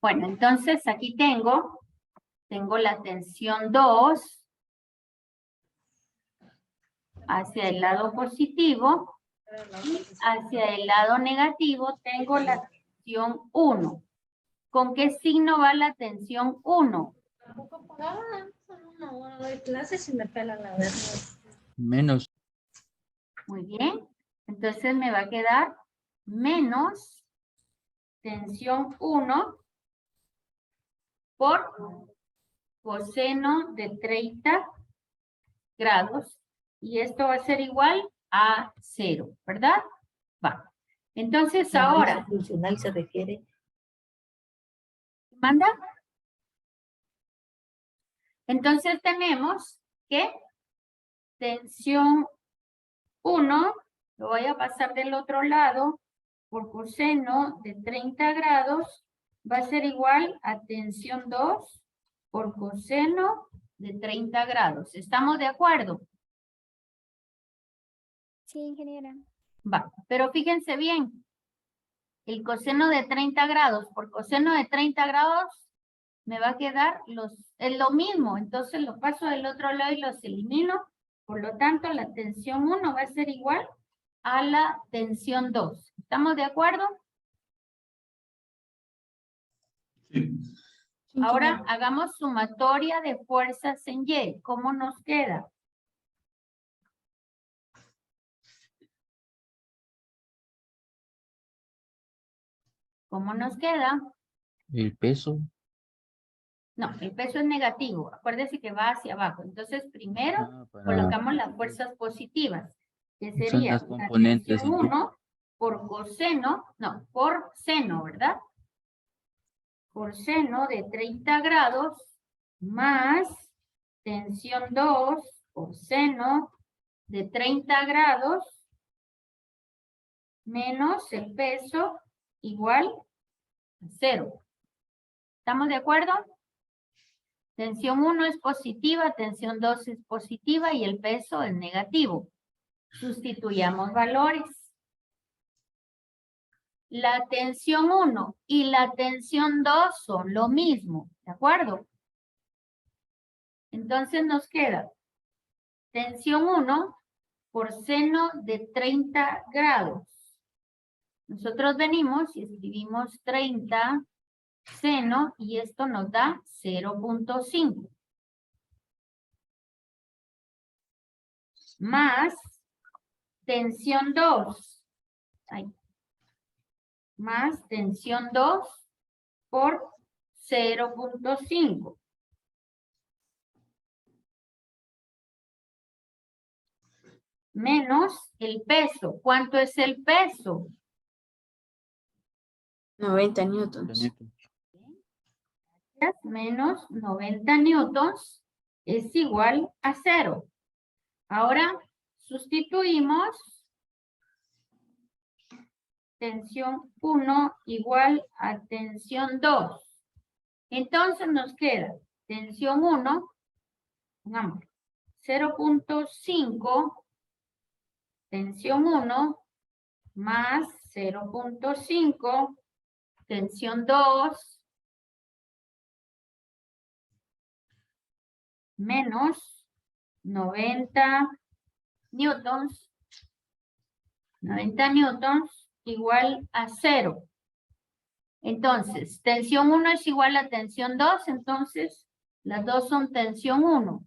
Bueno, entonces aquí tengo la tensión 2 hacia el lado positivo y hacia el lado negativo tengo la tensión 1. ¿Con qué signo va la tensión 1? Tampoco pagaba una hora de clases y me pela la verdad. Menos. Muy bien. Entonces me va a quedar menos tensión 1 por coseno de 30 grados. Y esto va a ser igual a 0, ¿verdad? Va. Entonces ahora... Funcional se refiere. ¿Manda? Entonces tenemos que tensión 1, lo voy a pasar del otro lado, por coseno de 30 grados, va a ser igual a tensión 2 por coseno de 30 grados. ¿Estamos de acuerdo? Sí, ingeniera. Va, pero fíjense bien, el coseno de 30 grados por coseno de 30 grados me va a quedar es lo mismo, entonces lo paso del otro lado y los elimino, por lo tanto la tensión 1 va a ser igual a la tensión 2. ¿Estamos de acuerdo? Sí. Ahora hagamos sumatoria de fuerzas en Y. ¿Cómo nos queda? ¿Cómo nos queda? El peso. No, el peso es negativo. Acuérdese que va hacia abajo. Entonces, primero colocamos las fuerzas positivas, que Son sería las la componentes, tensión ¿sí? 1 por coseno, no, por seno, ¿verdad? Por seno de 30 grados más tensión 2 por seno de 30 grados menos el peso igual a 0. ¿Estamos de acuerdo? Tensión 1 es positiva, tensión 2 es positiva y el peso es negativo. Sustituyamos valores. La tensión 1 y la tensión 2 son lo mismo, ¿de acuerdo? Entonces nos queda tensión 1 por seno de 30 grados. Nosotros venimos y escribimos 30 seno y esto nos da 0.5. Más tensión 2. Más tensión 2 por 0.5. Menos el peso. ¿Cuánto es el peso? 90 newtons. Menos 90 newtons es igual a 0. Ahora sustituimos tensión 1 igual a tensión 2. Entonces nos queda tensión 1, pongamos 0.5, tensión 1 más 0.5, tensión 2, menos 90 newtons, 90 newtons igual a 0. Entonces, tensión 1 es igual a tensión 2, entonces las dos son tensión 1.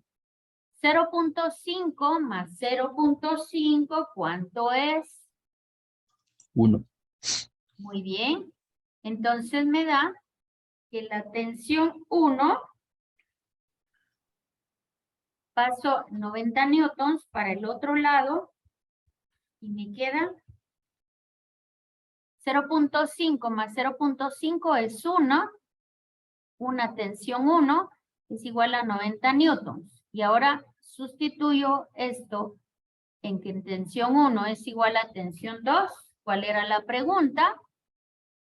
0.5 más 0.5, ¿cuánto es? 1. Muy bien. Entonces me da que la tensión 1 paso 90 newtons para el otro lado y me queda 0.5 más 0.5 es 1. Una tensión 1 es igual a 90 newtons. Y ahora sustituyo esto en que tensión 1 es igual a tensión 2. ¿Cuál era la pregunta?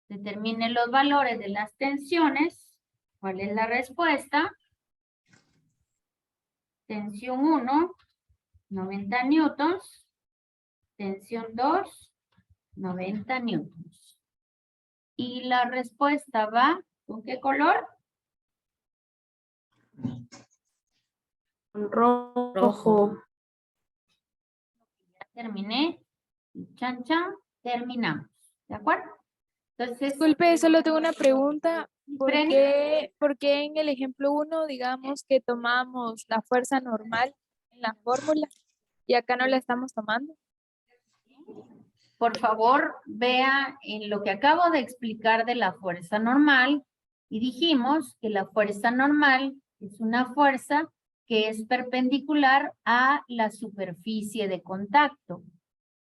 Determine los valores de las tensiones. ¿Cuál es la respuesta? Tensión 1, 90 newtons. Tensión 2, 90 newtons. Y la respuesta va ¿Con qué color? Rojo. Ya terminé. Y chan, chan, terminamos. ¿De acuerdo? Entonces, Disculpe, solo tengo una pregunta. ¿Por Freni, qué en el ejemplo 1, digamos que tomamos la fuerza normal en la fórmula y acá no la estamos tomando? por favor, vea en lo que acabo de explicar de la fuerza normal y dijimos que la fuerza normal es una fuerza que es perpendicular a la superficie de contacto.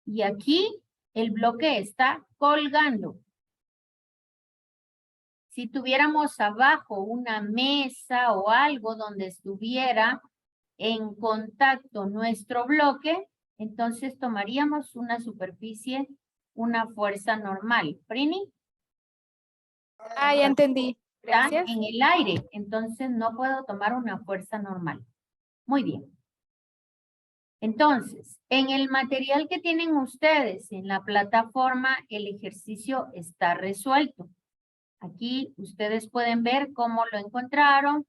Y aquí el bloque está colgando. Si tuviéramos abajo una mesa o algo donde estuviera en contacto nuestro bloque, entonces tomaríamos una superficie, una fuerza normal. Prini, Ah, ya entendí. está Gracias. en el aire, entonces no puedo tomar una fuerza normal. Muy bien. Entonces, en el material que tienen ustedes en la plataforma, el ejercicio está resuelto. Aquí ustedes pueden ver cómo lo encontraron.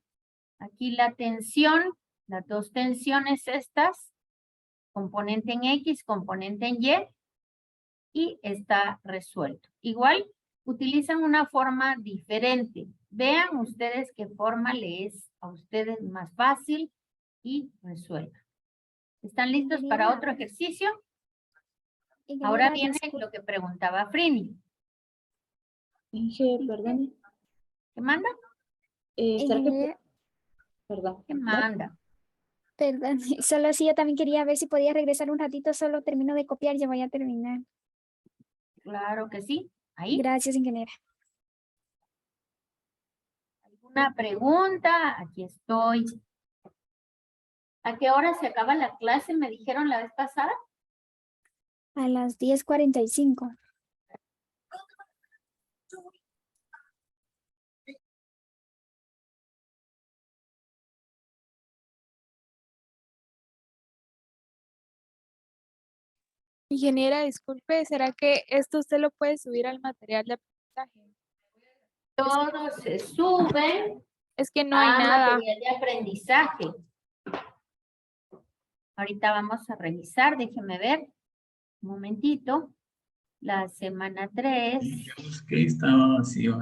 Aquí la tensión, las dos tensiones estas, componente en X, componente en y está resuelto. Igual, utilizan una forma diferente. Vean ustedes qué forma les es a ustedes más fácil y resuelvan. ¿Están listos para otro ejercicio? Ahora viene lo que preguntaba Frini. Inge, perdón. ¿Qué manda? ¿Será que... Perdón. ¿Qué manda? Perdón, solo sí, yo también quería ver si podía regresar un ratito, solo termino de copiar, ya voy a terminar. Claro que sí. Ahí. Gracias, ingeniera. ¿Alguna pregunta? Aquí estoy. ¿A qué hora se acaba la clase? Me dijeron la vez pasada. A las 10:45. Ingeniera, disculpe, ¿será que esto usted lo puede subir al material de aprendizaje? Todo se sube Es que no hay a nada. material de aprendizaje. Ahorita vamos a revisar, déjeme ver. Un momentito. La semana 3. Ya busqué, estaba vacío.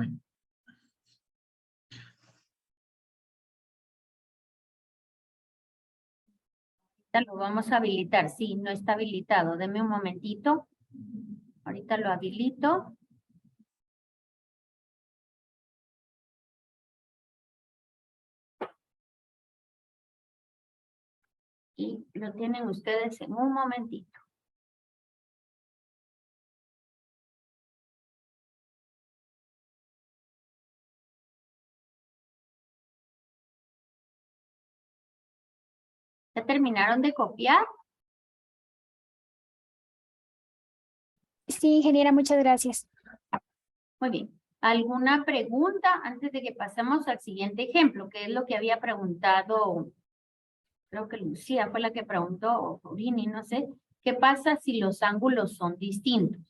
Lo vamos a habilitar. Sí, no está habilitado. Deme un momentito. Ahorita lo habilito. Y lo tienen ustedes en un momentito. ¿Ya terminaron de copiar? Sí, ingeniera, muchas gracias. Muy bien. ¿Alguna pregunta antes de que pasemos al siguiente ejemplo? Que es lo que había preguntado, creo que Lucía fue la que preguntó, o Rini, no sé. ¿Qué pasa si los ángulos son distintos?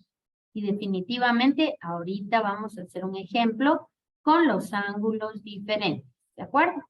Y definitivamente ahorita vamos a hacer un ejemplo con los ángulos diferentes. ¿De acuerdo?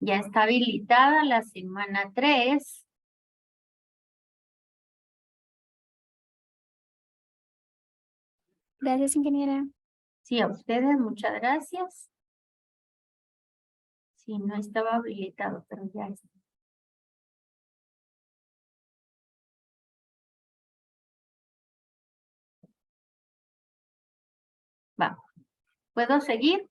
Ya está habilitada la semana 3. Gracias, ingeniera. Sí, a ustedes, muchas gracias. Sí, no estaba habilitado, pero ya está. Va. ¿Puedo seguir?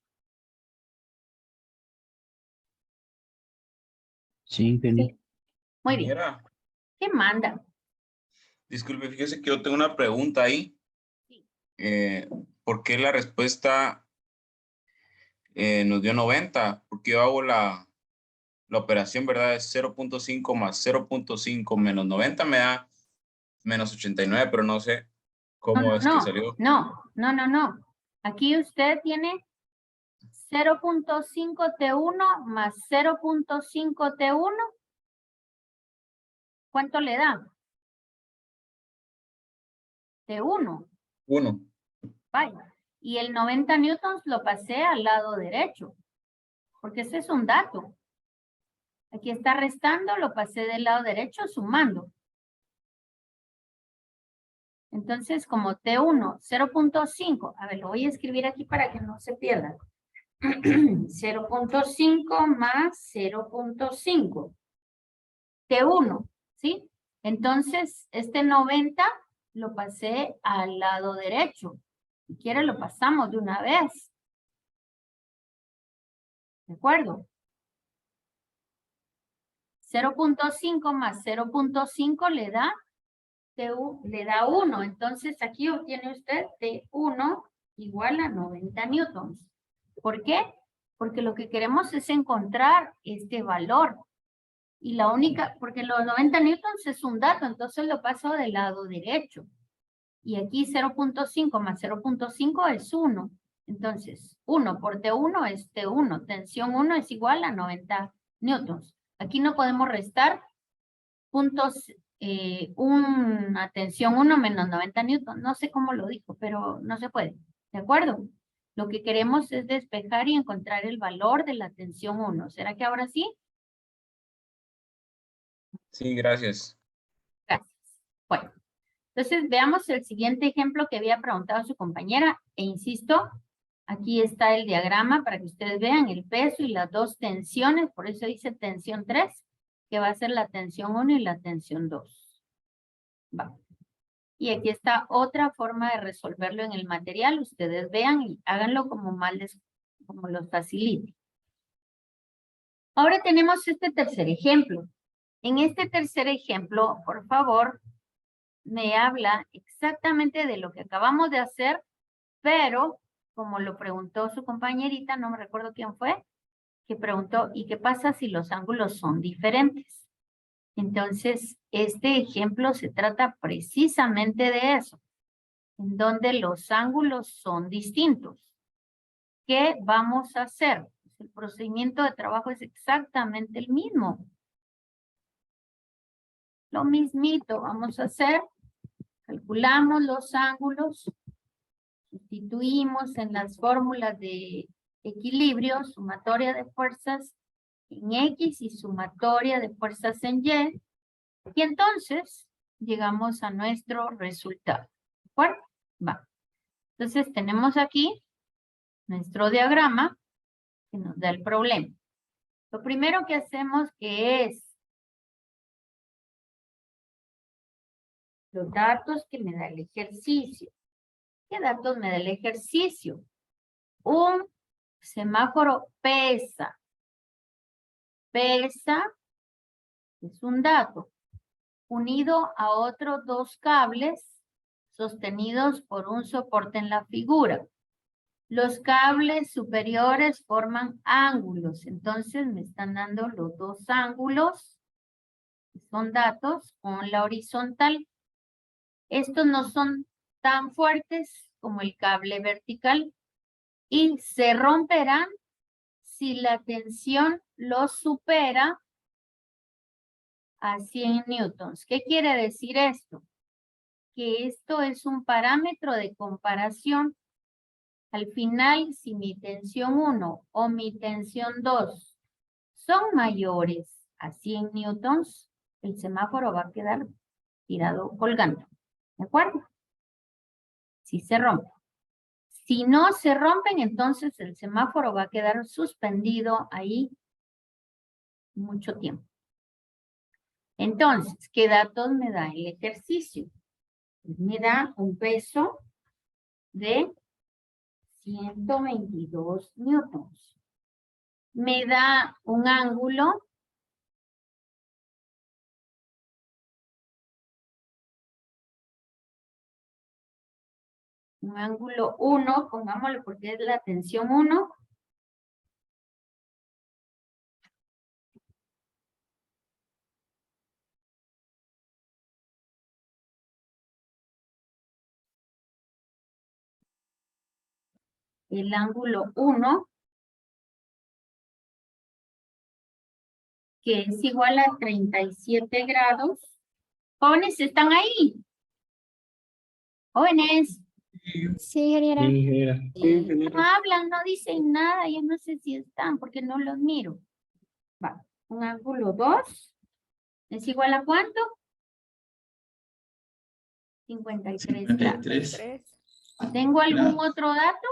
Sí, ingeniero. Sí. Muy bien. Ingeniera, ¿Qué manda? disculpe, fíjese que yo tengo una pregunta ahí. Sí. ¿Por qué la respuesta nos dio 90? Porque yo hago la operación, ¿verdad? Es 0.5 más 0.5 menos 90 me da menos 89, pero no sé cómo es que salió. No. Aquí usted tiene 0.5 T1 más 0.5 T1. ¿Cuánto le da? T1. 1. Vaya. Y el 90 newtons lo pasé al lado derecho, porque ese es un dato. Aquí está restando, lo pasé del lado derecho sumando. Entonces, como T1, 0.5. A ver, lo voy a escribir aquí para que no se pierda. 0.5 más 0.5. T1, ¿sí? Entonces, este 90 lo pasé al lado derecho. Si quiere, lo pasamos de una vez. ¿De acuerdo? 0.5 más 0.5 le da 1. Entonces, aquí obtiene usted T1 igual a 90 newtons. ¿Por qué? Porque lo que queremos es encontrar este valor. Y la única, porque los 90 newtons es un dato, entonces lo paso del lado derecho. Y aquí 0.5 más 0.5 es 1. Entonces, 1 por T1 es T1. Tensión 1 es igual a 90 newtons. Aquí no podemos restar puntos, una tensión 1 menos 90 newtons. No sé cómo lo dijo, pero no se puede. ¿De acuerdo? Lo que queremos es despejar y encontrar el valor de la tensión 1. ¿Será que ahora sí? Sí, gracias. Gracias. Bueno, entonces veamos el siguiente ejemplo que había preguntado su compañera. E insisto, aquí está el diagrama para que ustedes vean el peso y las dos tensiones. Por eso dice tensión 3, que va a ser la tensión 1 y la tensión 2. Va. Y aquí está otra forma de resolverlo en el material. Ustedes vean y háganlo como como los facilite. Ahora tenemos este tercer ejemplo. En este tercer ejemplo, por favor, me habla exactamente de lo que acabamos de hacer, pero como lo preguntó su compañerita, no me recuerdo quién fue, que preguntó, ¿y qué pasa si los ángulos son diferentes? Entonces, este ejemplo se trata precisamente de eso, en donde los ángulos son distintos. ¿Qué vamos a hacer? El procedimiento de trabajo es exactamente el mismo. Lo mismito vamos a hacer. Calculamos los ángulos. Sustituimos en las fórmulas de equilibrio, sumatoria de fuerzas en X y sumatoria de fuerzas en Y. Y entonces llegamos a nuestro resultado. ¿De acuerdo? Va. Entonces tenemos aquí nuestro diagrama que nos da el problema. Lo primero que hacemos que es los datos que me da el ejercicio. ¿Qué datos me da el ejercicio? Un semáforo pesa. Pesa es un dato. Unido a otros dos cables sostenidos por un soporte en la figura. Los cables superiores forman ángulos. Entonces me están dando los dos ángulos. Son datos con la horizontal. Estos no son tan fuertes como el cable vertical y se romperán si la tensión los supera a 100 newtons. ¿Qué quiere decir esto? Que esto es un parámetro de comparación. Al final, si mi tensión 1 o mi tensión 2 son mayores a 100 newtons, el semáforo va a quedar tirado colgando. ¿De acuerdo? Si se rompe. Si no se rompen, entonces el semáforo va a quedar suspendido ahí mucho tiempo. Entonces, ¿qué datos me da el ejercicio? Pues me da un peso de 122 newtons. Me da un ángulo Un ángulo 1, pongámoslo porque es la tensión 1. El ángulo 1, que es igual a 37 grados. Jóvenes, ¿están ahí? Jóvenes, Sí, ingeniera. no hablan, no dicen nada, yo no sé si están porque no los miro. Va, un ángulo 2 es igual a ¿cuánto? 53 grados. 53. ¿Tengo algún otro dato?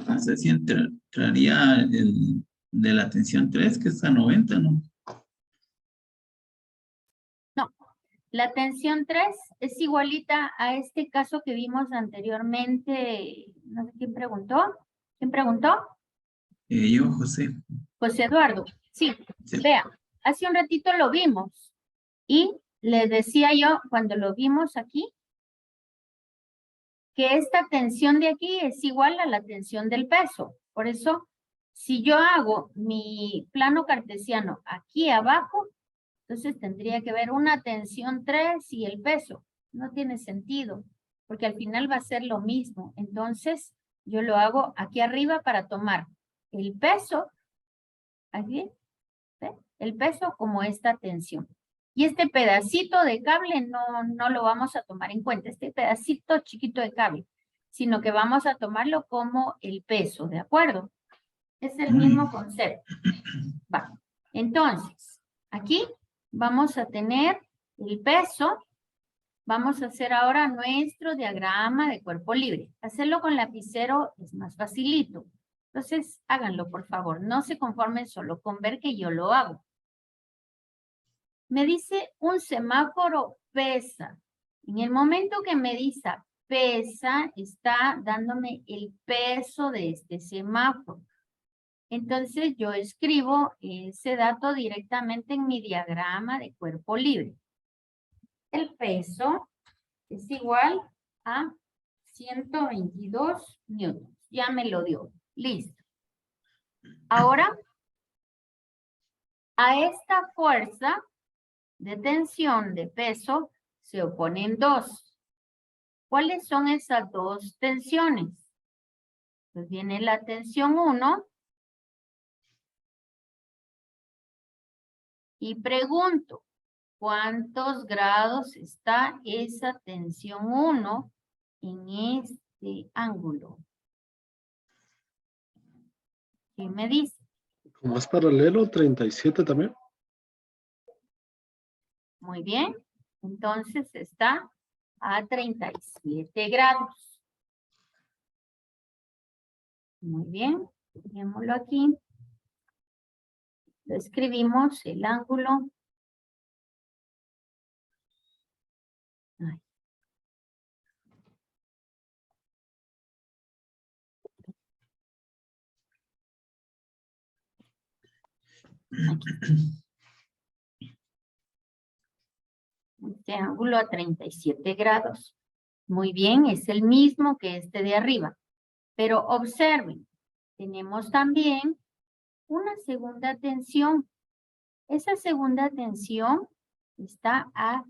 No sé si entraría el de la tensión 3, que es a 90, ¿no? La tensión 3 es igualita a este caso que vimos anteriormente. No sé quién preguntó. ¿Quién preguntó? Yo, José. José Eduardo. Sí, Sí. vea, hace un ratito lo vimos. Y les decía yo, cuando lo vimos aquí, que esta tensión de aquí es igual a la tensión del peso. Por eso, si yo hago mi plano cartesiano aquí abajo, entonces tendría que ver una tensión 3 y el peso. No tiene sentido, porque al final va a ser lo mismo. Entonces, yo lo hago aquí arriba para tomar el peso, aquí, ¿ve? El peso como esta tensión. Y este pedacito de cable no lo vamos a tomar en cuenta, este pedacito chiquito de cable, sino que vamos a tomarlo como el peso, ¿de acuerdo? Es el mismo concepto. Va. Entonces, aquí vamos a tener el peso. Vamos a hacer ahora nuestro diagrama de cuerpo libre. Hacerlo con lapicero es más facilito. Entonces, háganlo, por favor. No se conformen solo con ver que yo lo hago. Me dice un semáforo pesa. En el momento que me dice pesa, está dándome el peso de este semáforo. Entonces yo escribo ese dato directamente en mi diagrama de cuerpo libre. El peso es igual a 122 newtons. Ya me lo dio. Listo. Ahora, a esta fuerza de tensión de peso se oponen dos. ¿Cuáles son esas dos tensiones? Pues viene la tensión 1. Y pregunto, ¿cuántos grados está esa tensión 1 en este ángulo? ¿Qué me dice? Como es paralelo, 37 también. Muy bien. Entonces está a 37 grados. Muy bien. Dejémoslo aquí. Lo escribimos el ángulo. Ay. Este ángulo a 37 grados. Muy bien, es el mismo que este de arriba. Pero observen, tenemos también una segunda tensión. Esa segunda tensión está a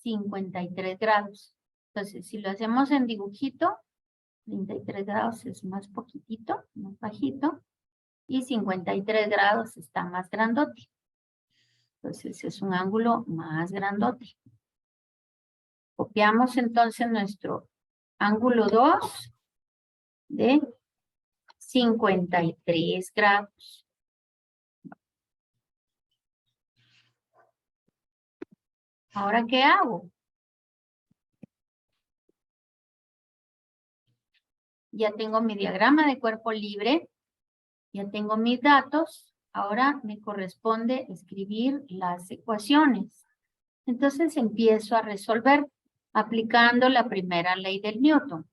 53 grados. Entonces, si lo hacemos en dibujito, 33 grados es más poquitito, más bajito, y 53 grados está más grandote. Entonces, es un ángulo más grandote. Copiamos entonces nuestro ángulo 2 de 53 grados. ¿Ahora qué hago? Ya tengo mi diagrama de cuerpo libre, ya tengo mis datos, ahora me corresponde escribir las ecuaciones. Entonces empiezo a resolver aplicando la primera ley del Newton.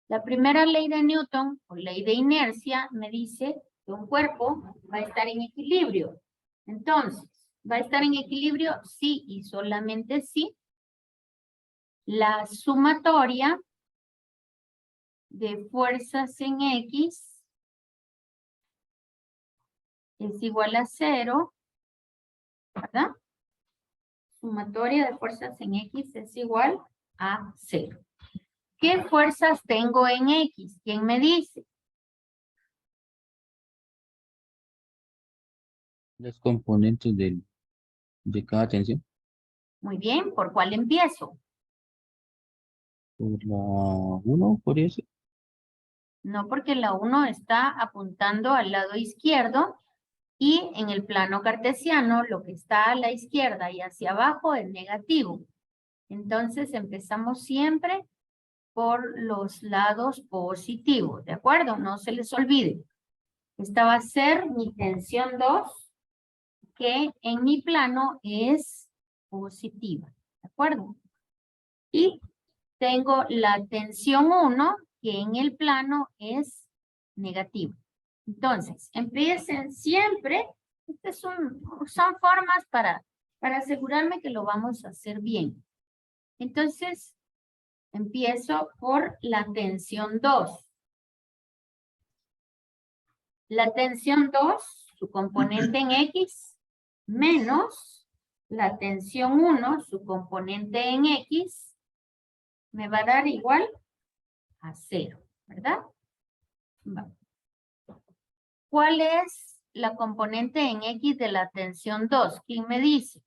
La primera ley de Newton, o ley de inercia, me dice que un cuerpo va a estar en equilibrio. Entonces, ¿Va a estar en equilibrio? Sí y solamente sí. La sumatoria de fuerzas en X es igual a 0, ¿verdad? Sumatoria de fuerzas en X es igual a 0. ¿Qué fuerzas tengo en X? ¿Quién me dice? Los componentes de cada tensión. Muy bien, ¿por cuál empiezo? Por la 1, podría ser. No, porque la 1 está apuntando al lado izquierdo y en el plano cartesiano lo que está a la izquierda y hacia abajo es negativo. Entonces empezamos siempre por los lados positivos, ¿de acuerdo? No se les olvide. Esta va a ser mi tensión 2, que en mi plano es positiva, ¿de acuerdo? Y tengo la tensión 1, que en el plano es negativa. Entonces, empiecen siempre, son formas para asegurarme que lo vamos a hacer bien. Entonces, empiezo por la tensión 2. La tensión 2, su componente en X, menos la tensión 1, su componente en X, me va a dar igual a 0, ¿verdad? Vamos. ¿Cuál es la componente en X de la tensión 2? ¿Quién me dice?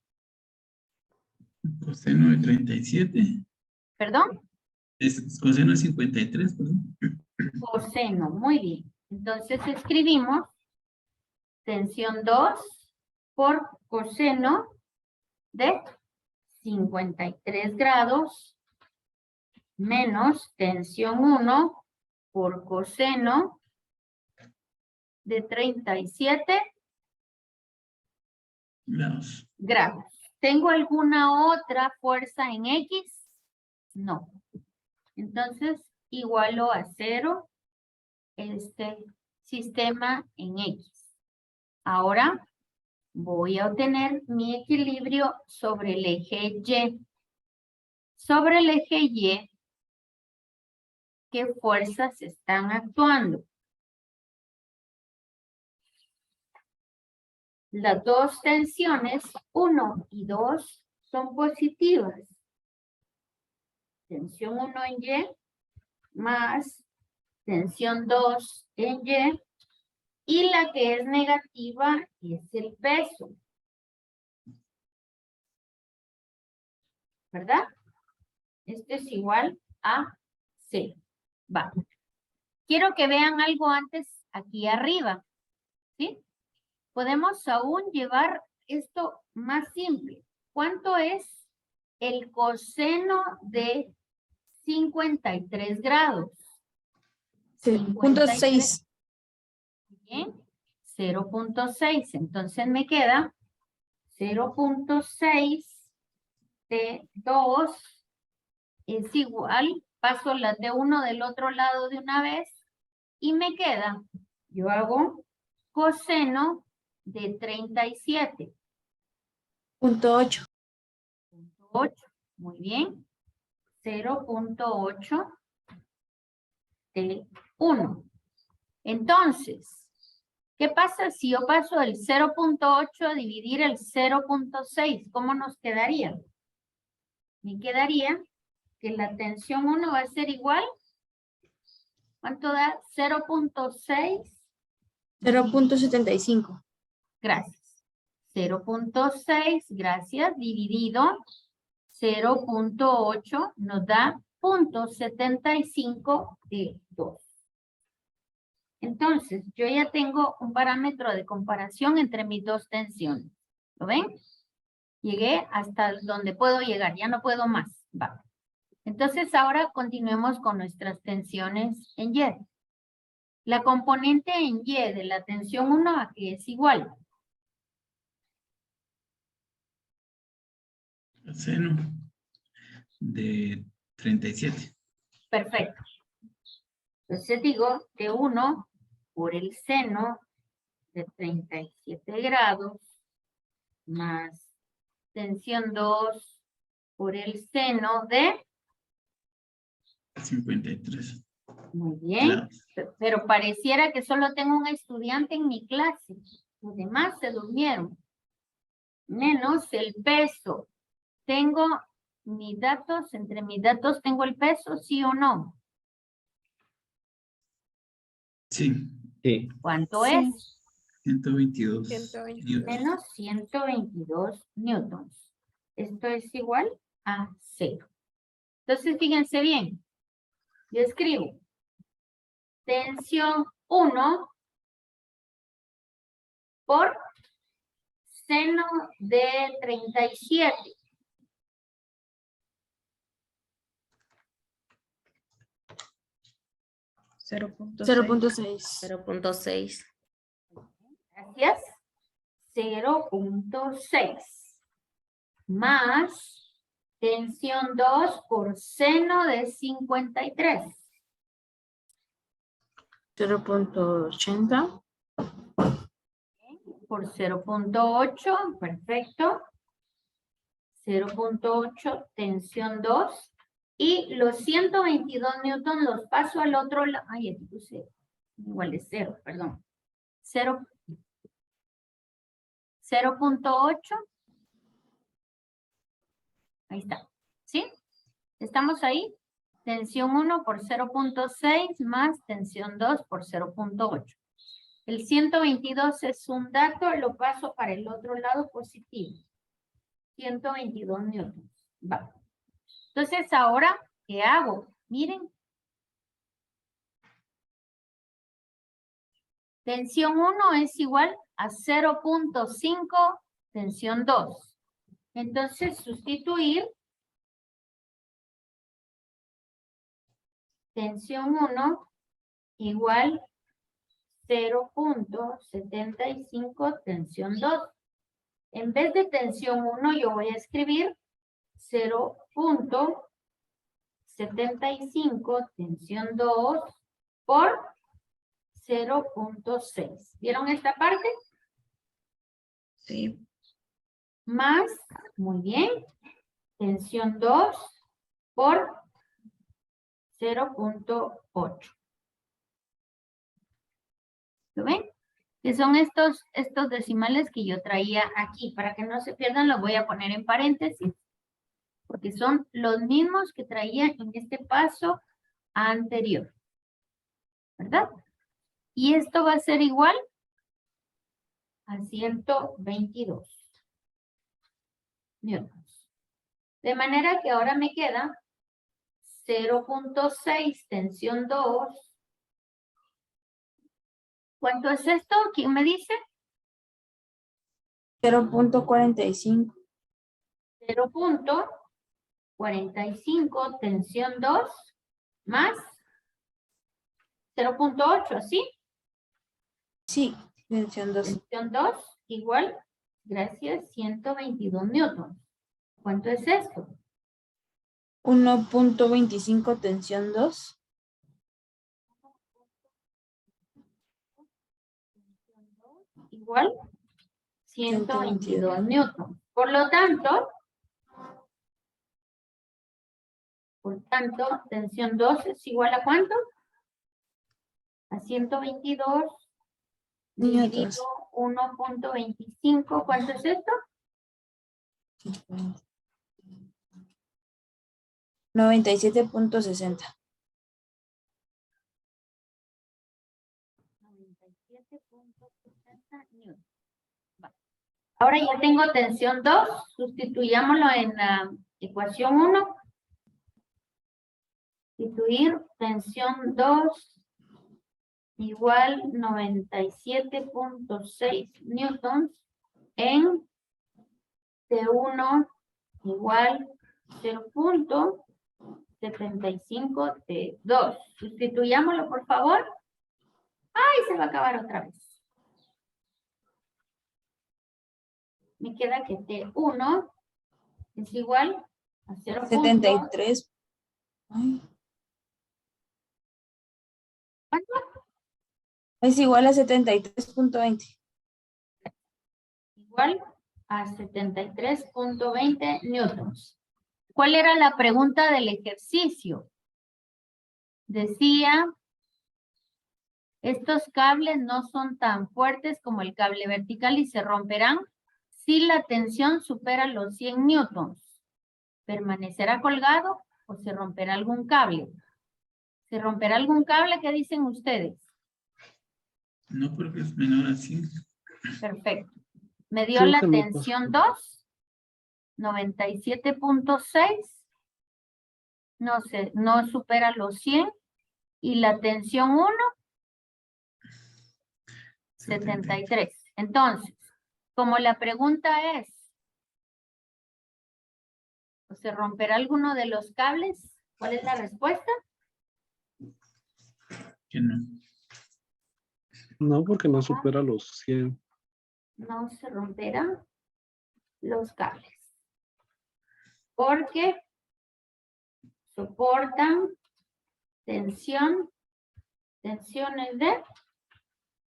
Coseno de 37. ¿Perdón? Es coseno de 53, perdón. Coseno, muy bien. Entonces escribimos tensión 2 por coseno de 53 grados menos tensión 1 por coseno de 37 grados. ¿Tengo alguna otra fuerza en X? No. Entonces, igualo a 0 este sistema en X. Ahora voy a obtener mi equilibrio sobre el eje Y. Sobre el eje Y, ¿qué fuerzas están actuando? Las dos tensiones, 1 y 2, son positivas. Tensión 1 en Y más tensión 2 en Y. Y la que es negativa es el peso. ¿Verdad? Esto es igual a 0. Va. Quiero que vean algo antes aquí arriba. ¿Sí? Podemos aún llevar esto más simple. ¿Cuánto es el coseno de 53 grados? 0.6. Bien, 0.6. Entonces me queda 0.6 de 2 es igual, paso las de 1 del otro lado de una vez y me queda, yo hago coseno de 37. 0.8. 8, muy bien. 0.8 de 1. Entonces, ¿qué pasa si yo paso el 0.8 a dividir el 0.6? ¿Cómo nos quedaría? Me quedaría que la tensión 1 va a ser igual. ¿Cuánto da? 0.6. 0.75. Gracias. 0.6, gracias, dividido 0.8 nos da 0.75 de 2. Entonces, yo ya tengo un parámetro de comparación entre mis dos tensiones. ¿Lo ven? Llegué hasta donde puedo llegar, ya no puedo más. Va. Entonces, ahora continuemos con nuestras tensiones en Y. La componente en Y de la tensión 1 a que es igual. Seno de 37. Perfecto. Entonces digo de 1 por el seno de 37 grados más tensión 2 por el seno de, 53. muy bien, Claro. pero pareciera que solo tengo un estudiante en mi clase. Los demás se durmieron. Menos el peso. Tengo mis datos, entre mis datos tengo el peso, ¿sí o no? Sí, Sí. ¿Cuánto Sí. es? 122. 122. newtons. Menos 122 newtons. Esto es igual a 0. Entonces, fíjense bien. Yo escribo tensión 1 por seno de 37. Cero punto 0.6. Gracias. 0.6 más tensión 2 por seno de 53. 0.80. Por 0.8, perfecto. 0.8, tensión 2. Y los 122 newton los paso al otro lado. Ay, aquí puse igual de 0, perdón. 0.8. Ahí está. ¿Sí? ¿Estamos ahí? Tensión 1 por 0.6 más tensión 2 por 0.8. El 122 es un dato, lo paso para el otro lado positivo. 122 newtons. Va. Entonces, ahora, ¿qué hago? Miren. Tensión 1 es igual a 0.5 tensión 2. Entonces, sustituir tensión 1 igual 0.75 tensión 2. En vez de tensión 1, yo voy a escribir 0.75 tensión 2 por 0.6. ¿Vieron esta parte? Sí. Más, muy bien, tensión 2 por 0.8. ¿Lo ven? Que son estos decimales que yo traía aquí. Para que no se pierdan, los voy a poner en paréntesis. Porque son los mismos que traía en este paso anterior. ¿Verdad? Y esto va a ser igual a 122 newtons. De manera que ahora me queda 0.6 tensión 2. ¿Cuánto es esto? ¿Quién me dice? 0.45. 0.45 tensión 2 más 0.8, ¿sí? Sí, tensión 2. Tensión 2 igual, gracias, 122 newtons. ¿Cuánto es esto? 1.25 tensión 2. Igual 122 newtons. Por tanto, tensión 2 es igual a ¿cuánto? A 122 dividido Newtons. 1.25. ¿Cuánto es esto? 97.60. 97.60 newtons. Va. Ahora ya tengo tensión 2. Sustituyámoslo en la ecuación 1. Sustituir tensión 2 igual 97.6 newtons en T1 igual 0.75 T2. Sustituyámoslo, por favor. ¡Ay, se va a acabar otra vez! Me queda que T1 es igual a 73. Ay. ¿Cuánto? Es igual a 73.20. Igual a 73.20 newtons. ¿Cuál era la pregunta del ejercicio? Decía, estos cables no son tan fuertes como el cable vertical y se romperán si la tensión supera los 100 newtons. ¿Permanecerá colgado o se romperá algún cable? ¿Se romperá algún cable? ¿Qué dicen ustedes? No, porque es menor a 5. Perfecto. Me dio Creo la que no pasa. tensión 2, 97.6. No sé, no supera los 100. Y la tensión 1, 73. Entonces, como la pregunta es, ¿se romperá alguno de los cables? ¿Cuál es la respuesta? Que no. No, porque no supera los 100. No se romperán los cables. Porque soportan tensiones de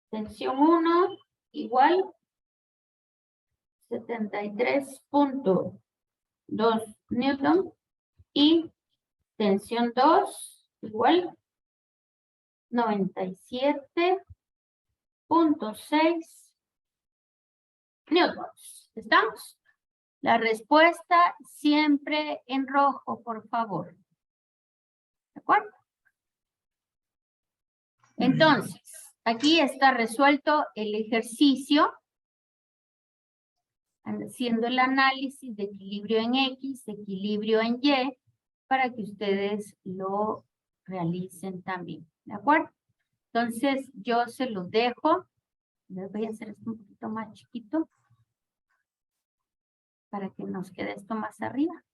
tensión 1 igual 73.2 newton y tensión 2 igual 97.6 newtons. ¿Estamos? La respuesta siempre en rojo, por favor. ¿De acuerdo? Entonces, aquí está resuelto el ejercicio, haciendo el análisis de equilibrio en X, equilibrio en Y, para que ustedes lo realicen también. ¿De acuerdo? Entonces, yo se los dejo. Les voy a hacer esto un poquito más chiquito, para que nos quede esto más arriba.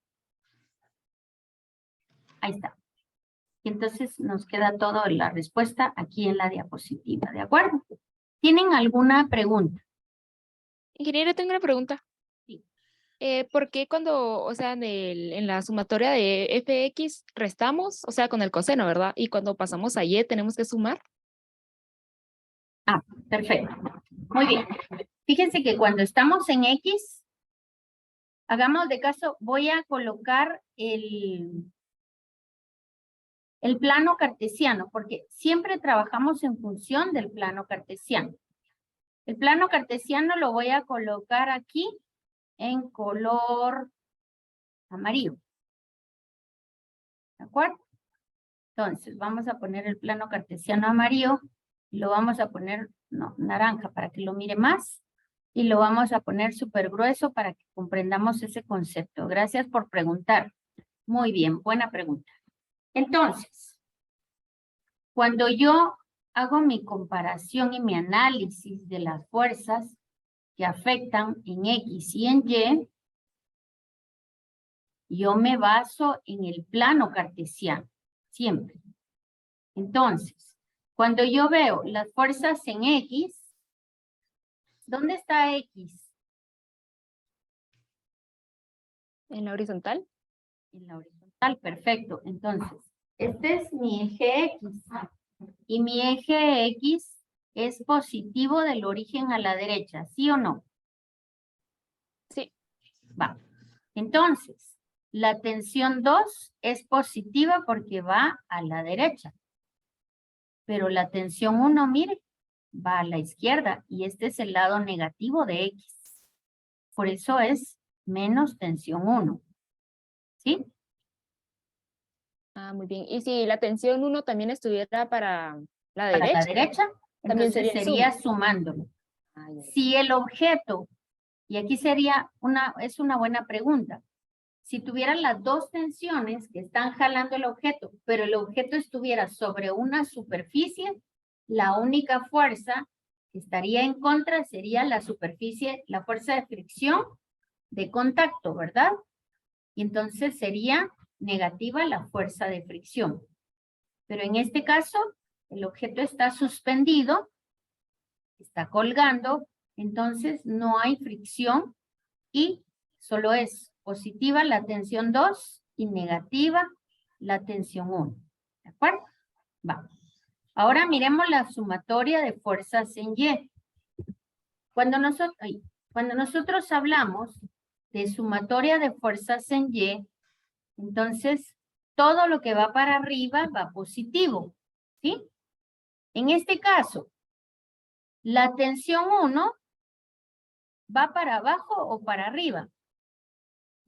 Ahí está. Y entonces nos queda toda la respuesta aquí en la diapositiva, ¿de acuerdo? ¿Tienen alguna pregunta? Ingeniero, tengo una pregunta. Sí. ¿Por qué cuando, o sea, en la sumatoria de fx restamos, o sea, con el coseno, ¿verdad? Y cuando pasamos a y tenemos que sumar? Ah, perfecto. Muy bien. Fíjense que cuando estamos en X, hagamos de caso, voy a colocar el plano cartesiano, porque siempre trabajamos en función del plano cartesiano. El plano cartesiano lo voy a colocar aquí en color amarillo. ¿De acuerdo? Entonces, vamos a poner el plano cartesiano amarillo, y lo vamos a poner, no, naranja para que lo mire más, y lo vamos a poner súper grueso para que comprendamos ese concepto. Gracias por preguntar. Muy bien, buena pregunta. Entonces, cuando yo hago mi comparación y mi análisis de las fuerzas que afectan en X y en Y, yo me baso en el plano cartesiano, siempre. Entonces, cuando yo veo las fuerzas en X, ¿dónde está X? ¿En la horizontal? En la horizontal, perfecto. Entonces, este es mi eje X. Y mi eje X es positivo del origen a la derecha, ¿sí o no? Sí. Va. Entonces, la tensión 2 es positiva porque va a la derecha. Pero la tensión 1, mire, va a la izquierda y este es el lado negativo de X. Por eso es menos tensión 1. ¿Sí? Ah, muy bien. ¿Y si la tensión 1 también estuviera para la Para derecha? la derecha, También entonces sería sería sumándolo. Ah, ya. Si el objeto, y aquí sería es una buena pregunta, si tuvieran las dos tensiones que están jalando el objeto, pero el objeto estuviera sobre una superficie, la única fuerza que estaría en contra sería la superficie, la fuerza de fricción de contacto, ¿verdad? Y entonces sería negativa la fuerza de fricción. Pero en este caso, el objeto está suspendido, está colgando, entonces no hay fricción y solo es positiva la tensión 2 y negativa la tensión 1. ¿De acuerdo? Va. Ahora miremos la sumatoria de fuerzas en Y. Cuando nosotros, Cuando nosotros hablamos de sumatoria de fuerzas en Y, entonces todo lo que va para arriba va positivo, ¿sí? En este caso, la tensión 1 va para abajo o para arriba.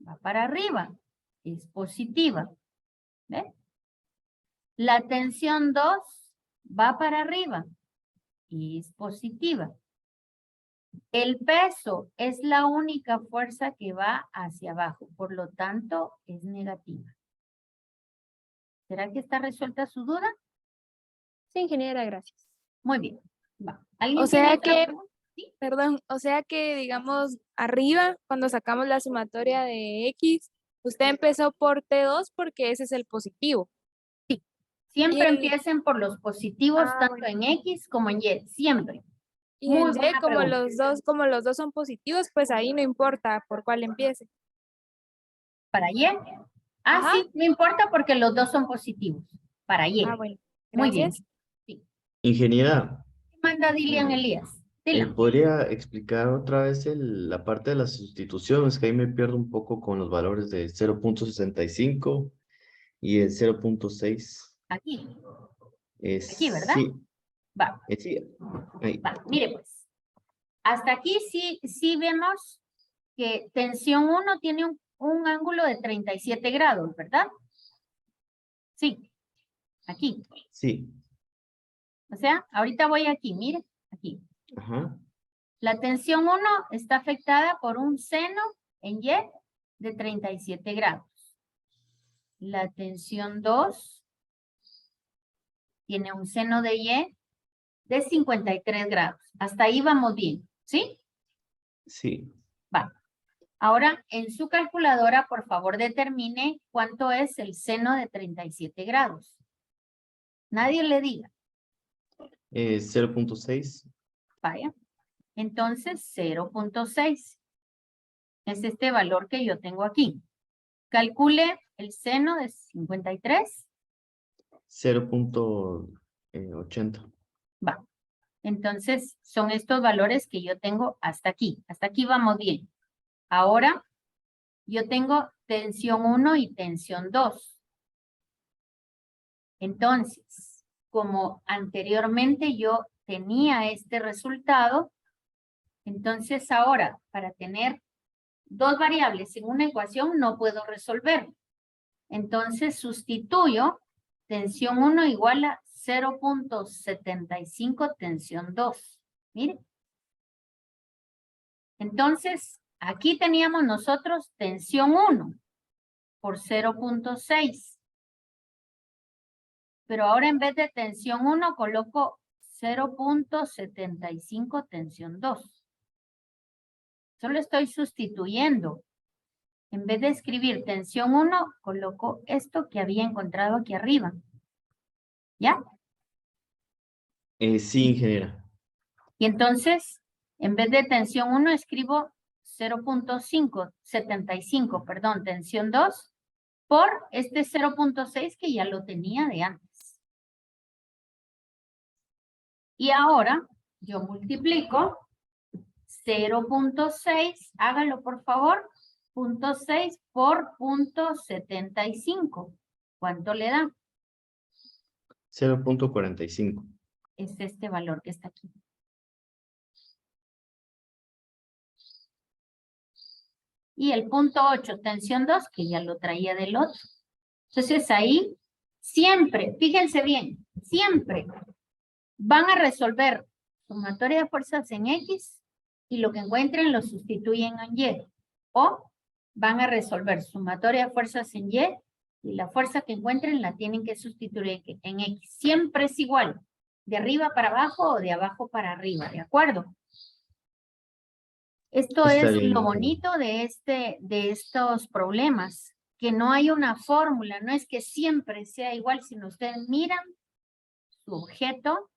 Va para arriba, es positiva. ¿Ven? La tensión 2 va para arriba y es positiva. El peso es la única fuerza que va hacia abajo, por lo tanto es negativa. ¿Será que está resuelta su duda? Sí, ingeniera, gracias. Muy bien. Va. ¿Alguien O sea tiene otra que, pregunta? ¿Sí? Perdón, o sea que, digamos, arriba, cuando sacamos la sumatoria de X, usted empezó por T2 porque ese es el positivo. Siempre Y en- empiecen por los positivos, Ah, tanto bueno. en X como en Y, siempre. Y Muy en Y, buena como pregunta. como los dos son positivos, pues ahí no importa por cuál empiece. ¿Para Y? Ajá. Sí, no importa porque los dos son positivos. Para Y. Ah, bueno. Muy bien. Gracias. Ingeniera, Manda Dilian Elías. Dila. ¿podría explicar otra vez la parte de la sustitución? Es que ahí me pierdo un poco con los valores de 0.65 y el 0.6. Aquí. Es, Aquí, ¿verdad? Sí, Va. sí. Ahí. Va, mire pues. Hasta aquí sí vemos que tensión 1 tiene un ángulo de 37 grados, ¿verdad? Sí. Aquí. Sí. O sea, ahorita voy aquí, mire, aquí. Ajá. La tensión 1 está afectada por un seno en Y de 37 grados. La tensión 2 tiene un seno de Y de 53 grados. Hasta ahí vamos bien, ¿sí? Sí. Va. Ahora, en su calculadora, por favor, determine cuánto es el seno de 37 grados. Nadie le diga. 0.6. Vaya. Entonces, 0.6. Es este valor que yo tengo aquí. Calcule el seno de 53. 0.80. Va. Entonces, son estos valores que yo tengo hasta aquí. Hasta aquí vamos bien. Ahora, yo tengo tensión 1 y tensión 2. Entonces, como anteriormente yo tenía este resultado, entonces ahora, para tener dos variables en una ecuación, no puedo resolver. Entonces, sustituyo tensión 1 igual a 0.75 tensión 2. Mire. Entonces, aquí teníamos nosotros tensión 1 por 0.6. Pero ahora en vez de tensión 1 coloco 0.75 tensión 2. Solo estoy sustituyendo. En vez de escribir tensión 1, coloco esto que había encontrado aquí arriba. ¿Ya? Sí, ingeniera. Y entonces, en vez de tensión 1, escribo 0.75, perdón, tensión 2, por este 0.6 que ya lo tenía de antes. Y ahora, yo multiplico 0.6, hágalo por favor, 0.6 por 0.75. ¿Cuánto le da? 0.45. Es este valor que está aquí. Y el 0.8, tensión 2, que ya lo traía del otro. Entonces ahí, siempre, fíjense bien, siempre van a resolver sumatoria de fuerzas en X y lo que encuentren lo sustituyen en Y. O van a resolver sumatoria de fuerzas en Y y la fuerza que encuentren la tienen que sustituir en X. Siempre es igual, de arriba para abajo o de abajo para arriba, ¿de acuerdo? Esto Está es bien, lo ingeniera. bonito de estos problemas, que no hay una fórmula, no es que siempre sea igual, sino ustedes miran su objeto